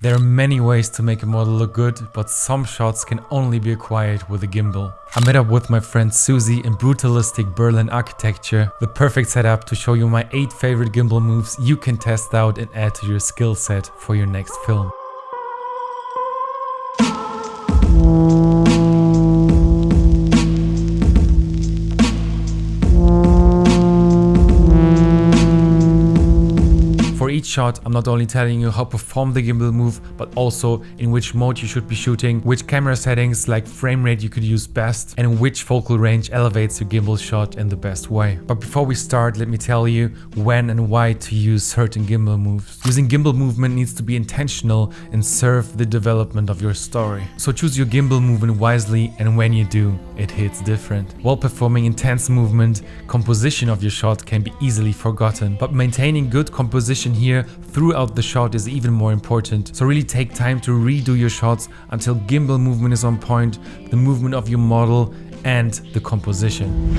There are many ways to make a model look good, but some shots can only be acquired with a gimbal. I met up with my friend Susie in brutalistic Berlin architecture, the perfect setup to show you my 8 favorite gimbal moves you can test out and add to your skill set for your next film. For each shot, I'm not only telling you how to perform the gimbal move, but also in which mode you should be shooting, which camera settings like frame rate you could use best, and which focal range elevates your gimbal shot in the best way. But before we start, let me tell you when and why to use certain gimbal moves. Using gimbal movement needs to be intentional and serve the development of your story. So choose your gimbal movement wisely, and when you do, it hits different. While performing intense movement, composition of your shot can be easily forgotten, but maintaining good composition here throughout the shot is even more important. So really take time to redo your shots until gimbal movement is on point, the movement of your model and the composition.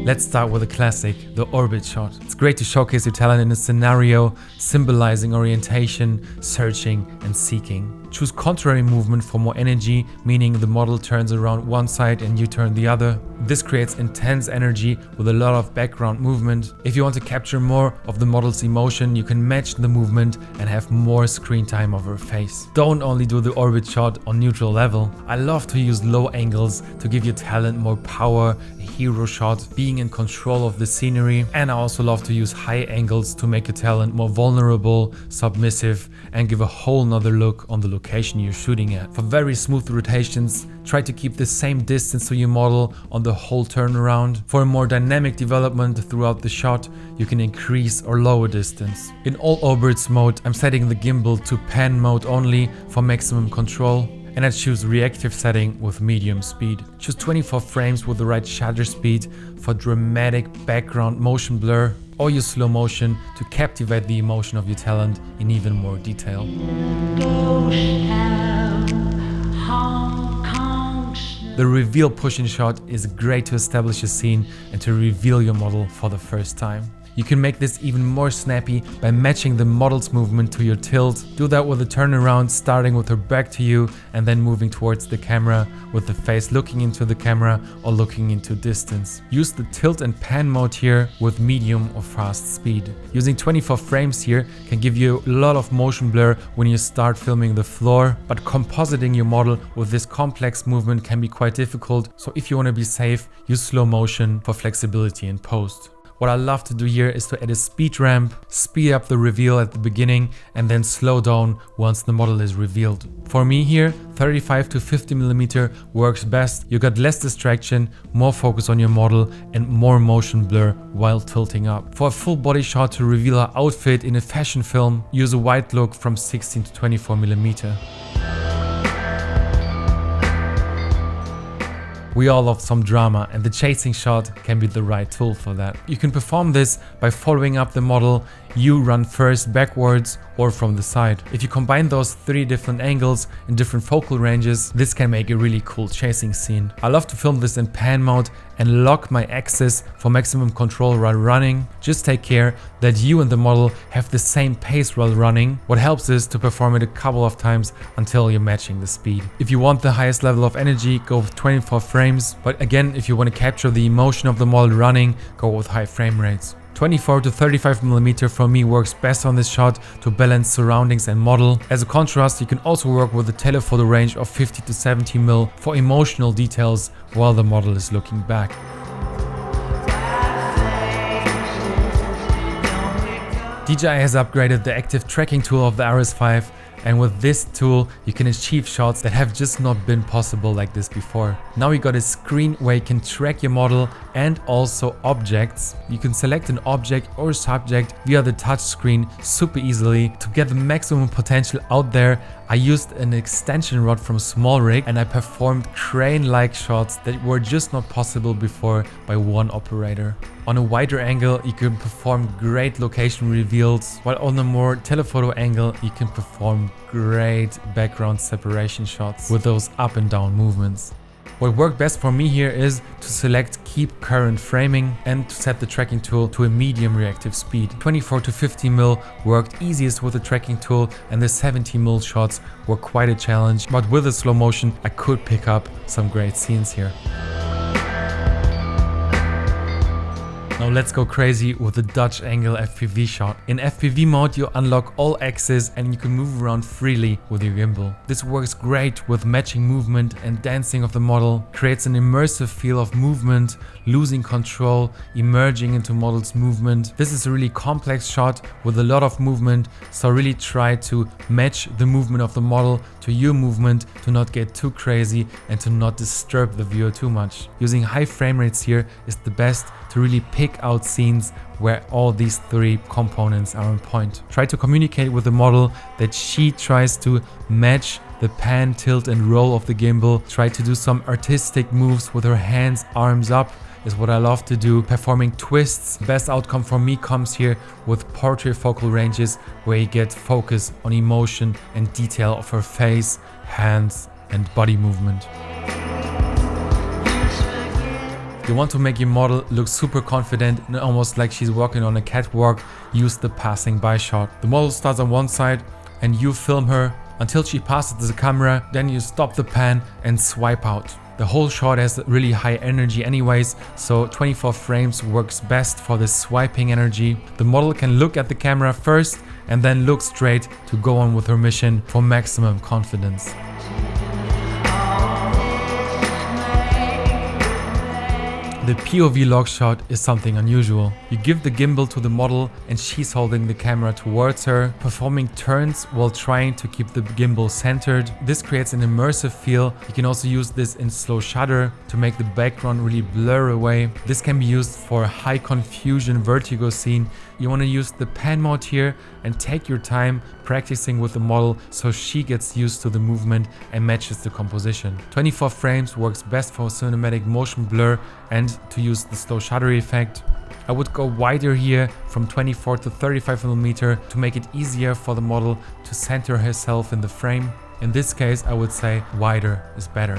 Let's start with a classic, the orbit shot. It's great to showcase your talent in a scenario, symbolizing orientation, searching and seeking. Choose contrary movement for more energy, meaning the model turns around one side and you turn the other. This creates intense energy with a lot of background movement. If you want to capture more of the model's emotion, you can match the movement and have more screen time of her face. Don't only do the orbit shot on neutral level. I love to use low angles to give your talent more power, a hero shot, being in control of the scenery, and I also love to use high angles to make your talent more vulnerable, submissive, and give a whole nother look on the location you're shooting at. For very smooth rotations, try to keep the same distance to your model on the whole turnaround. For a more dynamic development throughout the shot, you can increase or lower distance. In all orbits mode, I'm setting the gimbal to pan mode only for maximum control. And I choose reactive setting with medium speed. Choose 24 frames with the right shutter speed for dramatic background motion blur, or use slow motion to captivate the emotion of your talent in even more detail. The reveal push-in shot is great to establish a scene and to reveal your model for the first time. You can make this even more snappy by matching the model's movement to your tilt. Do that with a turnaround, starting with her back to you and then moving towards the camera with the face looking into the camera or looking into distance. Use the tilt and pan mode here with medium or fast speed. Using 24 frames here can give you a lot of motion blur when you start filming the floor, but compositing your model with this complex movement can be quite difficult. So if you want to be safe, use slow motion for flexibility in post. What I love to do here is to add a speed ramp, speed up the reveal at the beginning and then slow down once the model is revealed. For me here, 35 to 50mm works best. You got less distraction, more focus on your model and more motion blur while tilting up. For a full body shot to reveal her outfit in a fashion film, use a wide look from 16 to 24mm. We all love some drama and the chasing shot can be the right tool for that. You can perform this by following up the model. You run first backwards or from the side. If you combine those 3 different angles in different focal ranges, this can make a really cool chasing scene. I love to film this in pan mode and lock my axis for maximum control while running. Just take care that you and the model have the same pace while running. What helps is to perform it a couple of times until you're matching the speed. If you want the highest level of energy, go with 24 frames. But again, if you want to capture the emotion of the model running, go with high frame rates. 24 to 35mm for me works best on this shot to balance surroundings and model. As a contrast, you can also work with a telephoto range of 50 to 70mm for emotional details while the model is looking back. DJI has upgraded the active tracking tool of the RS5, and with this tool you can achieve shots that have just not been possible like this before. Now you got a screen where you can track your model and also objects. You can select an object or subject via the touch screen super easily. To get the maximum potential out there, I used an extension rod from SmallRig and I performed crane-like shots that were just not possible before by one operator. On a wider angle, you can perform great location reveals, while on a more telephoto angle, you can perform great background separation shots with those up and down movements. What worked best for me here is to select keep current framing and to set the tracking tool to a medium reactive speed. 24 to 50mm worked easiest with the tracking tool, and the 70mm shots were quite a challenge, but with the slow motion I could pick up some great scenes here. Now let's go crazy with the Dutch angle FPV shot. In FPV mode you unlock all axes and you can move around freely with your gimbal. This works great with matching movement and dancing of the model, creates an immersive feel of movement, losing control, emerging into model's movement. This is a really complex shot with a lot of movement, so really try to match the movement of the model to your movement to not get too crazy and to not disturb the viewer too much. Using high frame rates here is the best to really pick out scenes where all these three components are on point. Try to communicate with the model that she tries to match the pan, tilt and roll of the gimbal. Try to do some artistic moves with her hands, arms up is what I love to do. Performing twists. Best outcome for me comes here with portrait focal ranges where you get focus on emotion and detail of her face, hands and body movement. You want to make your model look super confident and almost like she's walking on a catwalk, use the passing by shot. The model starts on one side and you film her until she passes the camera, then you stop the pan and swipe out. The whole shot has really high energy anyways, so 24 frames works best for the swiping energy. The model can look at the camera first and then look straight to go on with her mission for maximum confidence. The POV lock shot is something unusual. You give the gimbal to the model and she's holding the camera towards her, performing turns while trying to keep the gimbal centered. This creates an immersive feel. You can also use this in slow shutter to make the background really blur away. This can be used for a high confusion vertigo scene. You want to use the pan mode here and take your time practicing with the model so she gets used to the movement and matches the composition. 24 frames works best for cinematic motion blur and to use the slow shutter effect. I would go wider here from 24 to 35mm to make it easier for the model to center herself in the frame. In this case, I would say wider is better.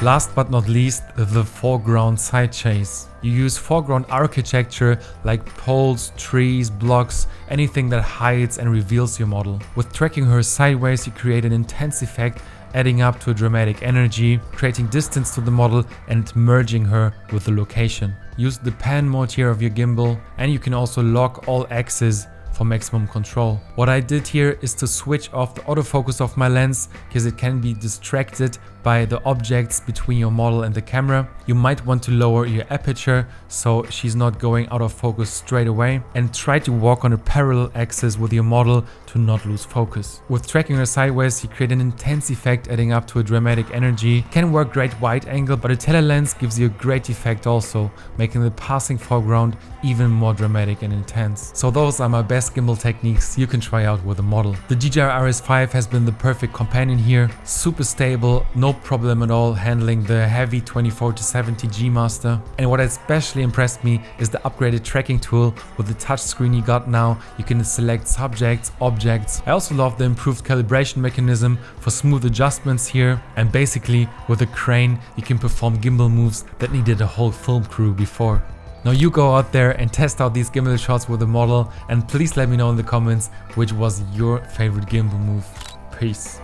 Last but not least, the foreground side chase. You use foreground architecture like poles, trees, blocks, anything that hides and reveals your model. With tracking her sideways, you create an intense effect, adding up to a dramatic energy, creating distance to the model and merging her with the location. Use the pan mode here of your gimbal, and you can also lock all axes for maximum control. What I did here is to switch off the autofocus of my lens because it can be distracted by the objects between your model and the camera. You might want to lower your aperture so she's not going out of focus straight away, and try to walk on a parallel axis with your model to not lose focus. With tracking her sideways, you create an intense effect adding up to a dramatic energy. Can work great wide angle, but a telelens gives you a great effect also, making the passing foreground even more dramatic and intense. So those are my best gimbal techniques you can try out with a model. The DJI RS5 has been the perfect companion here. Super stable, no problem at all handling the heavy 24 to 70 G Master. And what especially impressed me is the upgraded tracking tool. With the touchscreen you got now, you can select subjects, objects. I also love the improved calibration mechanism for smooth adjustments here. And basically with a crane you can perform gimbal moves that needed a whole film crew before. Now you go out there and test out these gimbal shots with the model, and please let me know in the comments which was your favorite gimbal move. Peace.